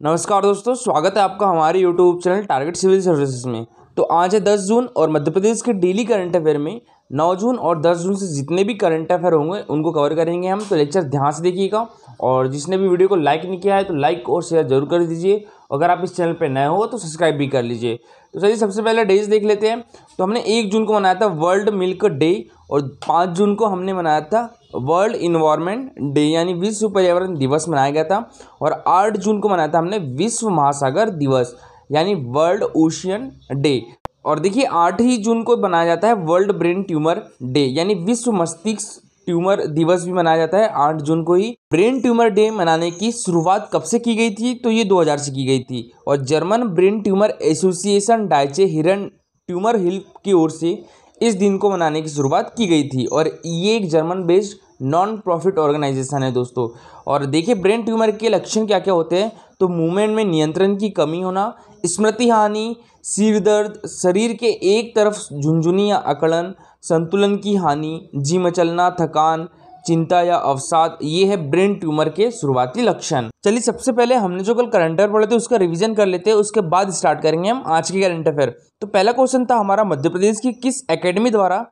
नमस्कार दोस्तों, स्वागत है आपका हमारे YouTube channel target civil services में। तो आज है 10 जून और मध्य प्रदेश के डेली करंट अफेयर में 9 जून और 10 जून से जितने भी करंट अफेयर होंगे उनको कवर करेंगे हम। तो लेक्चर ध्यान से देखिएगा और जिसने भी वीडियो को लाइक नहीं किया है तो लाइक और शेयर जरूर कर दीजिए। अगर आप इस चैनल पर नए हो तो सब्सक्राइब भी कर लीजिए। तो चलिए सबसे पहले डेज देख लेते हैं। तो हमने 1 जून को मनाया था वर्ल्ड मिल्क डे और 5 जून को हमने मनाया था वर्ल्ड इन्वायरमेंट डे यानी विश्व पर्यावरण दिवस मनाया गया था। और 8 जून को मनाया था हमने विश्व महासागर दिवस यानी वर्ल्ड ओशियन डे। और देखिए 8 ही जून को मनाया जाता है वर्ल्ड ब्रेन ट्यूमर डे यानी विश्व मस्तिष्क ट्यूमर दिवस भी मनाया जाता है 8 जून को ही। ब्रेन ट्यूमर डे मनाने की शुरुआत कब से की गई थी? तो ये 2000 से की गई थी और जर्मन ब्रेन ट्यूमर एसोसिएशन डाइचे हिरन ट्यूमर हिल्प की ओर से इस दिन को मनाने की शुरुआत की गई थी। और ये एक German based non profit organisation है दोस्तों। और देखिए ब्रेन ट्यूमर के लक्षण क्या क्या होते हैं। तो मूवमेंट में नियंत्रण की कमी होना, स्मृति हानि, सिर दर्द, शरीर के एक तरफ झुंझुनी या अकड़न, संतुलन की हानि, जी मचलना, थकान, चिंता या अवसाद, ये है ब्रेन ट्यूमर के शुरुआती लक्षण। चलिए सबसे पहले हमने जो कल करंट अफेयर पढ़े थे उसका रिवीजन कर लेते हैं, उसके बाद स्टार्ट करेंगे हम आज के करंट अफेयर। तो पहला क्वेश्चन था हमारा, मध्य प्रदेश की किस एकेडमी द्वारा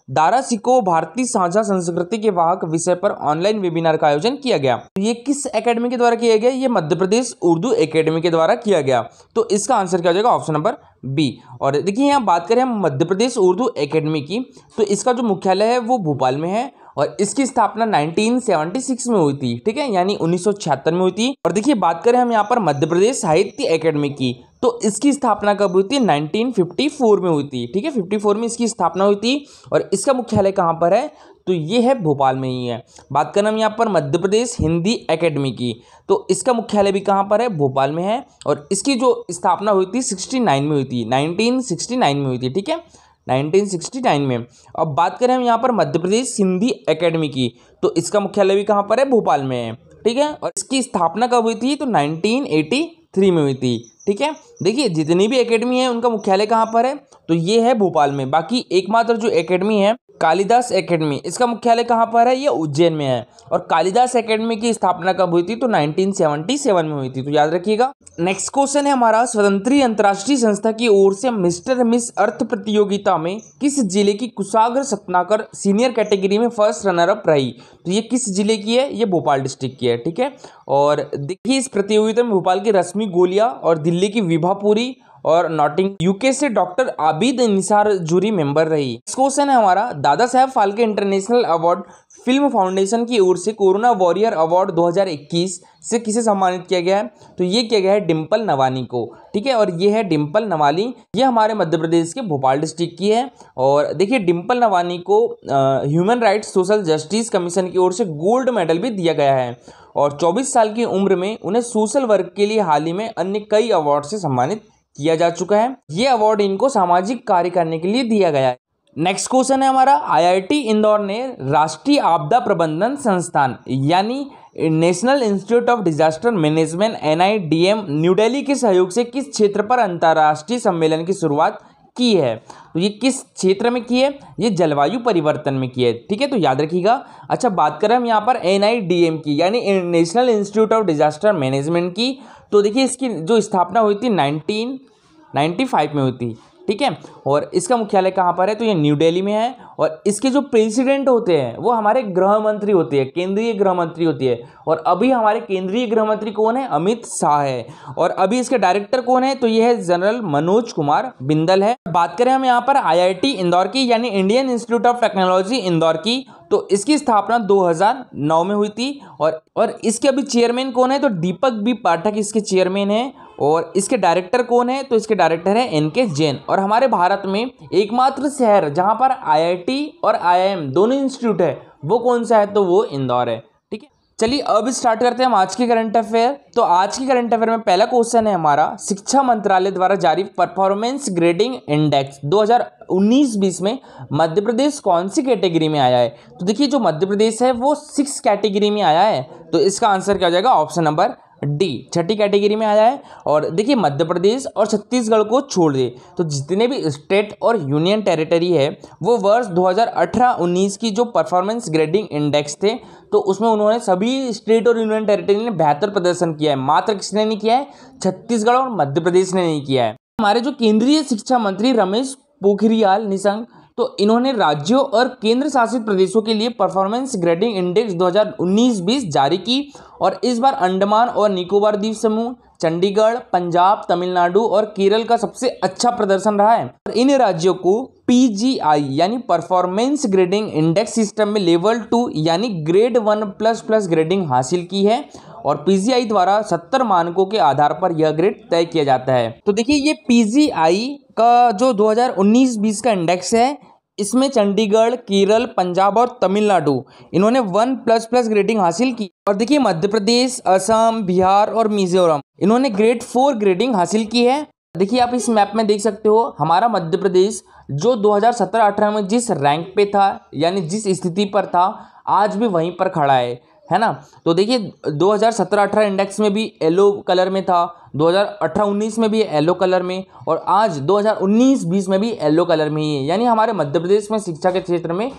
दारा सिकोह भारतीय साझा संस्कृति के वाहक विषय पर ऑनलाइन वेबिनार का आयोजन किया गया? तो ये किस एकेडमी के द्वारा किया गया? ये मध्य प्रदेश उर्दू एकेडमी के द्वारा किया गया। तो इसका आंसर क्या हो जाएगा? Option number B. और देखिए यहाँ बात करें हम मध्य प्रदेश उर्दू एकेडमी की, तो इसका जो मुख्यालय है वो भोपाल में है और इसकी स्थापना 1976 में हुई थी, ठीक है, यानी 1976 में हुई थी। और देखिए बात करें हम यहाँ पर मध्य प्रदेश साहित्य एकेडमी की, तो इसकी स्थापना कब हुई थी? 1954 में हुई थी, ठीक है, 54 में इसकी स्थापना हुई थी। और इसका मुख्यालय कहाँ पर है? तो ये है भोपाल में ही है। बात करें हम यहाँ पर मध्य प्रदेश हिंदी एकेडमी की, तो इसका मुख्यालय भी कहाँ पर है? भोपाल में है। और इसकी जो स्थापना हुई थी 69 में हुई थी, 1969 में हुई थी, ठीक है, 1969 में। अब बात करें हम यहाँ पर मध्य प्रदेश हिंदी एकेडमी की, तो इसका मुख्यालय भी कहाँ पर है? भोपाल में है, ठीक है। और इसकी स्थापना कब हुई थी? तो 1983 में हुई थी, ठीक है। देखिए जितनी भी एकेडमी है उनका मुख्यालय कहाँ पर है? तो ये है भोपाल में। बाकी एकमात्र जो एकेडमी है कालिदास एकेडमी, इसका मुख्यालय कहाँ पर है? ये उज्जैन में है। और कालिदास एकेडमी की स्थापना कब हुई थी? तो 1977 में हुई थी, तो याद रखिएगा। नेक्स्ट क्वेश्चन है हमारा, स्वतंत्र अंतर्राष्ट्रीय संस्था की ओर से मिस्टर मिस अर्थ प्रतियोगिता में किस जिले की कुशाग्र सत्नाकर सीनियर कैटेगरी में फर्स्ट रनर अप रही? तो ये किस जिले की है? ये भोपाल डिस्ट्रिक्ट की है, ठीक है। और देखिए इस प्रतियोगिता में भोपाल की रश्मि गोलिया और दिल्ली की विभापुरी और नॉटिंग यूके से doctor Abid Nisar jury member रही। क्वेश्चन है हमारा, Dada Saheb Phalke international award film foundation की ओर से कोरोना वॉरियर अवार्ड 2021 से किसे सम्मानित किया गया है? तो ये किया गया है डिम्पल नवानी को, ठीक है। और ये है डिम्पल नवानी, ये हमारे मध्य प्रदेश के भोपाल डिस्ट्रिक्ट की है। और देखिए डिम्पल नवानी को human rights social justice commission की ओर से गोल्ड मेडल भी दिया गया है। और 24 साल की उम्र में उन्हें सोशल वर्क के लिए हाल ही में अन्य कई अवार्ड से सम्मानित किया जा चुका है। ये अवार्ड इनको सामाजिक कार्य करने के लिए दिया गया है। नेक्स्ट क्वेश्चन है हमारा, आईआईटी इंदौर ने राष्ट्रीय आपदा प्रबंधन संस्थान यानी national institute of disaster management NIDM new Delhi के सहयोग से किस क्षेत्र पर अंतर्राष्ट्रीय सम्मेलन की शुरुआत की है? तो ये किस क्षेत्र में की है? ये जलवायु परिवर्तन में की है, ठीक है, तो याद रखिएगा। अच्छा बात करें हम यहाँ पर NIDM की यानी national institute of disaster management की, तो देखिए इसकी जो स्थापना हुई थी 1995 में हुई थी, ठीक है। और इसका मुख्यालय कहाँ पर है? तो ये न्यू दिल्ली में है। और इसके जो प्रेसिडेंट होते हैं वो हमारे गृह मंत्री होते हैं, केंद्रीय गृह मंत्री होती है। और अभी हमारे केंद्रीय गृह मंत्री कौन है? अमित शाह है। और अभी इसके डायरेक्टर कौन है? तो ये है जनरल मनोज कुमार बिंदल है। बात करें हम यहाँ पर IIT इंदौर की यानी Indian institute of technology Indore की, तो इसकी स्थापना 2009 में हुई थी। और इसके अभी चेयरमैन कौन है? तो दीपक बी पाठक इसके चेयरमैन है। और इसके डायरेक्टर कौन है? तो इसके डायरेक्टर है NK जैन। और हमारे भारत में एकमात्र शहर जहां पर IIT और IIM दोनों इंस्टीट्यूट है वो कौन सा है? तो वो इंदौर है, ठीक है। चलिए अब स्टार्ट करते हैं हम आज के करंट अफेयर। तो आज के करंट अफेयर में पहला क्वेश्चन है हमारा, शिक्षा मंत्रालय द्वारा जारी परफॉर्मेंस ग्रेडिंग इंडेक्स 2019-20 में मध्य प्रदेश कौन सी कैटेगरी में आया है? तो देखिए जो मध्य प्रदेश है वो 6 कैटेगरी में आया है, तो इसका आंसर क्या हो जाएगा? ऑप्शन नंबर डी छठी कैटेगरी में आया है। और देखिए मध्य प्रदेश और छत्तीसगढ़ को छोड़ दे तो जितने भी स्टेट और यूनियन टेरिटरी है वो वर्ष 2018-19 की जो परफॉर्मेंस ग्रेडिंग इंडेक्स थे तो उसमें उन्होंने सभी स्टेट और यूनियन टेरिटरी ने बेहतर प्रदर्शन किया है। मात्र किसने नहीं किया है? छत्तीसगढ़ और मध्य प्रदेश ने नहीं किया है। हमारे जो केंद्रीय शिक्षा मंत्री रमेश पोखरियाल निशंक तो इन्होंने राज्यों और केंद्र शासित प्रदेशों के लिए परफॉर्मेंस ग्रेडिंग इंडेक्स 2019-20 जारी की और इस बार अंडमान और निकोबार द्वीप समूह, चंडीगढ़, पंजाब, तमिलनाडु और केरल का सबसे अच्छा प्रदर्शन रहा है। और इन राज्यों को PGI यानी परफॉर्मेंस ग्रेडिंग इंडेक्स सिस्टम में लेवल 2 यानी ग्रेड 1++ ग्रेडिंग हासिल की है और PGI द्वारा 70 मानकों के आधार पर यह ग्रेड तय किया जाता है। तो देखिए ये PGI का जो 2019-20 का इंडेक्स है इसमें चंडीगढ़, केरल, पंजाब और तमिलनाडु इन्होंने 1++ ग्रेडिंग हासिल की। और देखिए मध्य प्रदेश, असम, बिहार और मिजोरम इन्होंने ग्रेड 4 ग्रेडिंग हासिल की है। देखिए आप इस मैप में देख सकते हो हमारा मध्य प्रदेश जो 2017-18 में जिस रैंक पे था यानी जिस स्थिति पर था आज भी वहीं पर खड़ा है ना। तो देखिए 2017-18 इंडेक्स में भी येलो कलर में था, 2018-19 में भी येलो कलर में और आज 2019-20 में भी येलो कलर में ही है। यानी हमारे मध्य प्रदेश में शिक्षा के क्षेत्र में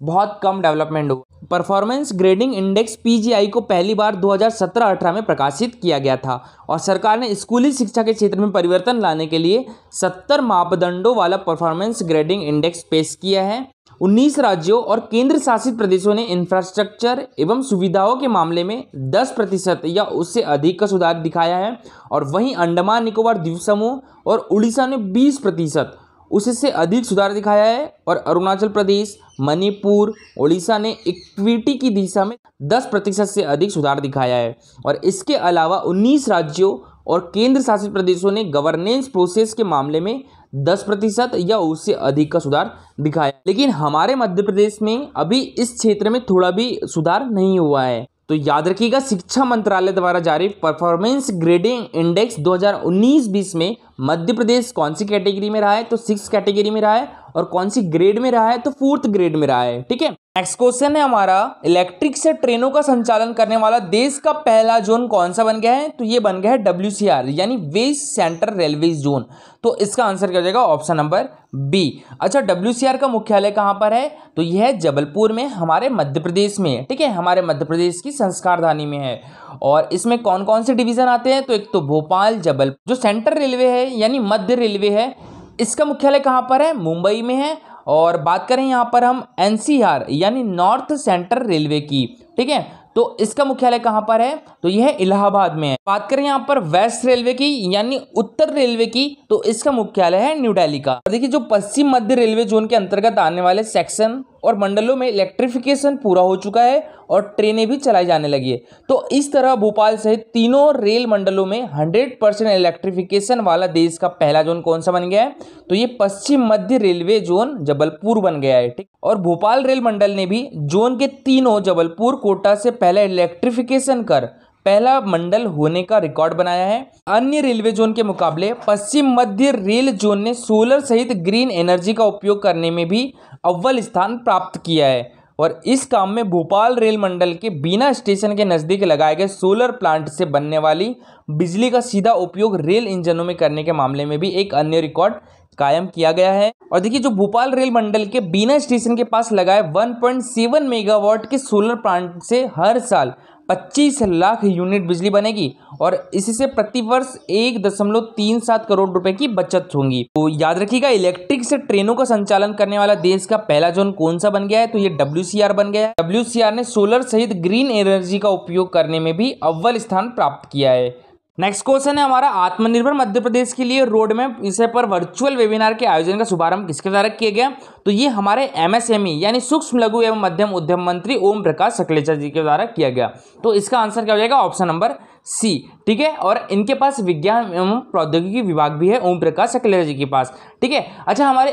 बहुत कम डेवलपमेंट हुआ। परफॉर्मेंस ग्रेडिंग इंडेक्स PGI को पहली बार 2017-18 में प्रकाशित किया गया था और सरकार ने स्कूली शिक्षा के क्षेत्र में परिवर्तन लाने के लिए 70 मापदंडों वाला परफॉर्मेंस ग्रेडिंग इंडेक्स पेश किया है। 19 राज्यों और केंद्र शासित प्रदेशों ने इंफ्रास्ट्रक्चर एवं सुविधाओं के मामले में 10% या उससे अधिक का सुधार दिखाया है और वहीं अंडमान निकोबार द्वीप समूह और उड़ीसा ने 20% उससे अधिक सुधार दिखाया है और अरुणाचल प्रदेश, मणिपुर, उड़ीसा ने इक्विटी की दिशा में 10% से अधिक सुधार दिखाया है। और इसके अलावा 19 राज्यों और केंद्र शासित प्रदेशों ने गवर्नेंस प्रोसेस के मामले में 10% या उससे अधिक का सुधार दिखाया। लेकिन हमारे मध्य प्रदेश में अभी इस क्षेत्र में थोड़ा भी सुधार नहीं हुआ है। तो याद रखिएगा शिक्षा मंत्रालय द्वारा जारी परफॉर्मेंस ग्रेडिंग इंडेक्स 2019-20 में मध्य प्रदेश कौन सी कैटेगरी में रहा है? तो 6 कैटेगरी में रहा है। और कौन सी ग्रेड में रहा है? तो 4th ग्रेड में रहा है। ठीक है, नेक्स्ट क्वेश्चन है हमारा इलेक्ट्रिक से ट्रेनों का संचालन करने वाला देश का पहला जोन कौन सा बन गया है? तो ये बन गया है WCR यानी वेस्ट सेंट्रल रेलवे जोन। तो इसका आंसर क्या हो जाएगा? Option number B. अच्छा WCR का मुख्यालय कहां पर है? तो यह है जबलपुर में हमारे मध्य प्रदेश में। ठीक है, हमारे मध्य प्रदेश की संस्कारधानी में है। और इसमें कौन कौन से डिवीजन आते हैं? तो एक तो भोपाल, जबलपुर। जो सेंट्रल रेलवे है यानी मध्य रेलवे है इसका मुख्यालय कहां पर है? मुंबई में है। और बात करें यहाँ पर हम NCR यानी नॉर्थ सेंट्रल रेलवे की, ठीक है, तो इसका मुख्यालय कहाँ पर है? तो यह इलाहाबाद में है। बात करें यहाँ पर वेस्ट रेलवे की यानी उत्तर रेलवे की तो इसका मुख्यालय है न्यू दिल्ली का। देखिए जो पश्चिम मध्य रेलवे जोन के अंतर्गत आने वाले सेक्शन और मंडलों में इलेक्ट्रिफिकेशन पूरा हो चुका है और ट्रेनें भी चलाई जाने लगी है। तो इस तरह भोपाल सहित तीनों रेल मंडलों में 100% इलेक्ट्रिफिकेशन वाला देश का पहला जोन कौन सा बन गया है? तो ये पश्चिम मध्य रेलवे जोन जबलपुर बन गया है। ठीक, और भोपाल रेल मंडल ने भी जोन के तीनों जबलपुर, कोटा से पहले इलेक्ट्रिफिकेशन कर पहला मंडल होने का रिकॉर्ड बनाया है। अन्य रेलवे जोन के मुकाबले पश्चिम मध्य रेल जोन ने सोलर सहित ग्रीन एनर्जी का उपयोग करने में भी अव्वल स्थान प्राप्त किया है। और इस काम में भोपाल रेल मंडल के बीना स्टेशन के नज़दीक लगाए गए सोलर प्लांट से बनने वाली बिजली का सीधा उपयोग रेल इंजनों में करने के मामले में भी एक अन्य रिकॉर्ड कायम किया गया है। और देखिए जो भोपाल रेल मंडल के बीना स्टेशन के पास लगाए 1.7 मेगावाट के सोलर प्लांट से हर साल 25 लाख यूनिट बिजली बनेगी और इससे प्रतिवर्ष 1.37 करोड़ रुपए की बचत होगी। तो याद रखिएगा इलेक्ट्रिक से ट्रेनों का संचालन करने वाला देश का पहला जोन कौन सा बन गया है? तो ये WCR बन गया है। WCR ने सोलर सहित ग्रीन एनर्जी का उपयोग करने में भी अव्वल स्थान प्राप्त किया है। नेक्स्ट क्वेश्चन है हमारा आत्मनिर्भर मध्य प्रदेश के लिए रोड मैप विषय पर वर्चुअल वेबिनार के आयोजन का शुभारंभ किसके द्वारा किया गया? तो ये हमारे MSME यानी सूक्ष्म लघु एवं मध्यम उद्यम मंत्री ओम प्रकाश सकलेचा जी के द्वारा किया गया। तो इसका आंसर क्या हो जाएगा? Option number C. ठीक है, और इनके पास विज्ञान एवं प्रौद्योगिकी विभाग भी है ओम प्रकाश सकलेचा जी के पास। ठीक है, अच्छा हमारे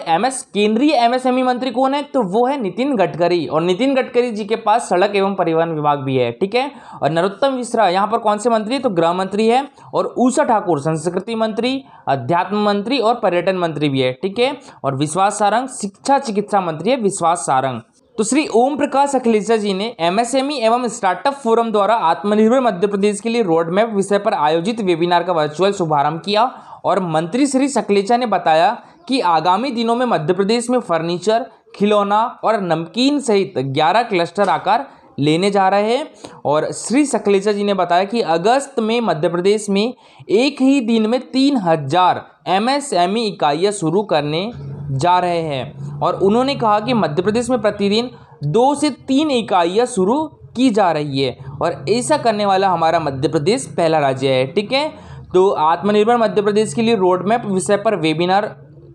केंद्रीय MSME मंत्री कौन है? तो वो है नितिन गडकरी और नितिन गडकरी जी के पास सड़क एवं परिवहन विभाग भी है। ठीक है, और नरोत्तम मिश्रा यहाँ पर कौन से मंत्री है? तो गृह मंत्री है। और उषा ठाकुर संस्कृति मंत्री, अध्यात्म मंत्री और पर्यटन मंत्री भी है। ठीक है, और विश्वास सारंग शिक्षा चिकित्सा मंत्री है विश्वास सारंग। तो श्री ओम प्रकाश अखिलेचा जी ने एमएसएमई एवं स्टार्टअप फोरम द्वारा आत्मनिर्भर मध्य प्रदेश के लिए रोड मैप विषय पर आयोजित वेबिनार का वर्चुअल शुभारंभ किया और मंत्री श्री सकलेचा ने बताया कि आगामी दिनों में मध्य प्रदेश में फर्नीचर, खिलौना और नमकीन सहित 11 क्लस्टर आकार लेने जा रहे हैं। और श्री सकलेचा जी ने बताया कि अगस्त में मध्य प्रदेश में एक ही दिन में 3000 एमएसएमई इकाइयाँ शुरू करने जा रहे हैं और उन्होंने कहा कि मध्य प्रदेश में प्रतिदिन 2 से 3 इकाइयाँ शुरू की जा रही है और ऐसा करने वाला हमारा मध्य प्रदेश पहला राज्य है। ठीक है, तो आत्मनिर्भर मध्य प्रदेश के लिए रोड मैप विषय पर वेबिनार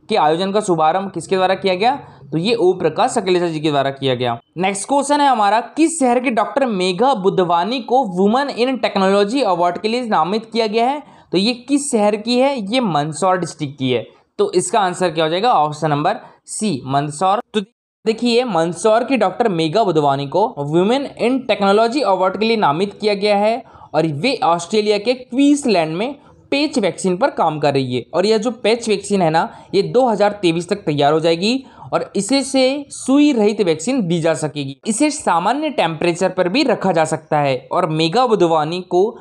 के आयोजन का शुभारंभ किसके द्वारा किया गया? तो ये ओम प्रकाश अखिलेचा जी के द्वारा किया गया। नेक्स्ट क्वेश्चन है हमारा, किस शहर के डॉक्टर मेघा बुधवानी को वुमेन इन टेक्नोलॉजी अवार्ड के लिए नामित किया गया है? तो ये किस शहर की है? ये मंदसौर डिस्ट्रिक्ट की है। तो इसका आंसर क्या हो जाएगा? Option number C, Mandsaur. तो देखिए, मंदसौर की डॉक्टर मेघा बुधवानी को वुमेन इन टेक्नोलॉजी अवार्ड के लिए नामित किया गया है और वे ऑस्ट्रेलिया के क्वींसलैंड में पैच वैक्सीन पर काम कर रही है और यह जो पैच वैक्सीन है ना, ये 2023 तक तैयार हो जाएगी और इसे से सुई रहित वैक्सीन दी जा सकेगी। इसे सामान्य टेम्परेचर पर भी रखा जा सकता है और मेघा बुधवानी को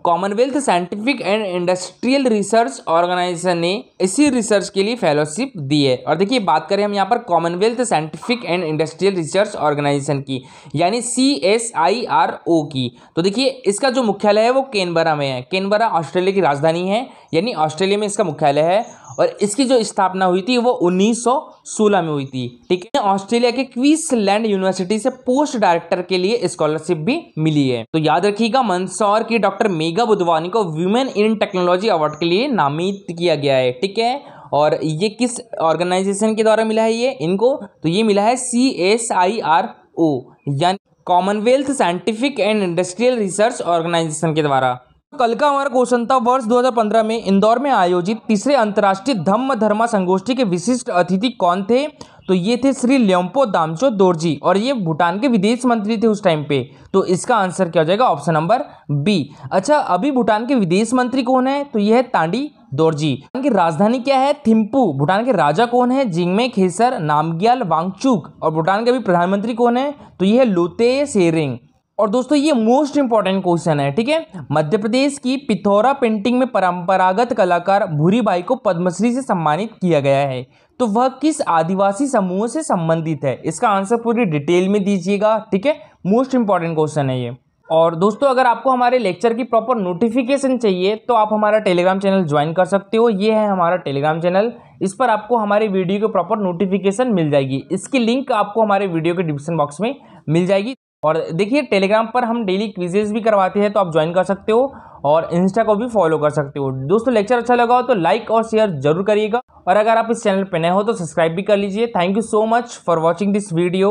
Commonwealth scientific and industrial research organisation ने इसी रिसर्च के लिए फेलोशिप दी है। और देखिए, बात करें हम यहाँ पर Commonwealth scientific and industrial research organisation की, यानी CSIRO की, तो देखिए इसका जो मुख्यालय है वो कैनबरा में है। कैनबरा ऑस्ट्रेलिया की राजधानी है, यानी ऑस्ट्रेलिया में इसका मुख्यालय है और इसकी जो स्थापना हुई थी वो 1916 में हुई थी। ठीक है, ऑस्ट्रेलिया के क्वींसलैंड यूनिवर्सिटी से पोस्ट डायरेक्टर के लिए स्कॉलरशिप भी मिली है। तो याद रखिएगा, मंदसौर की डॉक्टर मेघा बुधवानी को वुमेन इन टेक्नोलॉजी अवार्ड के लिए नामित किया गया है। ठीक है, और ये किस ऑर्गेनाइजेशन के द्वारा मिला है ये इनको? तो ये मिला है CSIRO यानी Commonwealth scientific and industrial research organisation के द्वारा। कल का हमारा क्वेश्चन था, वर्ष 2015 में इंदौर में आयोजित तीसरे अंतर्राष्ट्रीय धम्म धर्मा संगोष्ठी के विशिष्ट अतिथि कौन थे? तो ये थे श्री ल्योम्पो दामचो दोरजी और ये भूटान के विदेश मंत्री थे उस टाइम पे। तो इसका आंसर क्या हो जाएगा? Option number B. अच्छा, अभी भूटान के विदेश मंत्री कौन है? तो यह है तांडी दोरजी। भूटान की राजधानी क्या है? थिम्पू। भूटान के राजा कौन है? जिग्मे खेसर नामग्याल वांगचुक। और भूटान के अभी प्रधानमंत्री कौन है? तो यह है लोते शेरिंग। और दोस्तों, ये मोस्ट इंपॉर्टेंट क्वेश्चन है। ठीक है, मध्य प्रदेश की पिथौरा पेंटिंग में परंपरागत कलाकार भूरीबाई को पद्मश्री से सम्मानित किया गया है, तो वह किस आदिवासी समूह से संबंधित है? इसका आंसर पूरी डिटेल में दीजिएगा। ठीक है, मोस्ट इंपॉर्टेंट क्वेश्चन है ये। और दोस्तों, अगर आपको हमारे लेक्चर की प्रॉपर नोटिफिकेशन चाहिए तो आप हमारा टेलीग्राम चैनल ज्वाइन कर सकते हो। ये है हमारा टेलीग्राम चैनल, इस पर आपको हमारे वीडियो की प्रॉपर नोटिफिकेशन मिल जाएगी। इसकी लिंक आपको हमारे वीडियो के डिस्क्रिप्शन बॉक्स में मिल जाएगी। और देखिए, टेलीग्राम पर हम डेली क्विजेज भी करवाते हैं, तो आप ज्वाइन कर सकते हो और इंस्टा को भी फॉलो कर सकते हो। दोस्तों, लेक्चर अच्छा लगा हो तो लाइक और शेयर जरूर करिएगा और अगर आप इस चैनल पर नए हो तो सब्सक्राइब भी कर लीजिए। Thank you so much for watching this video.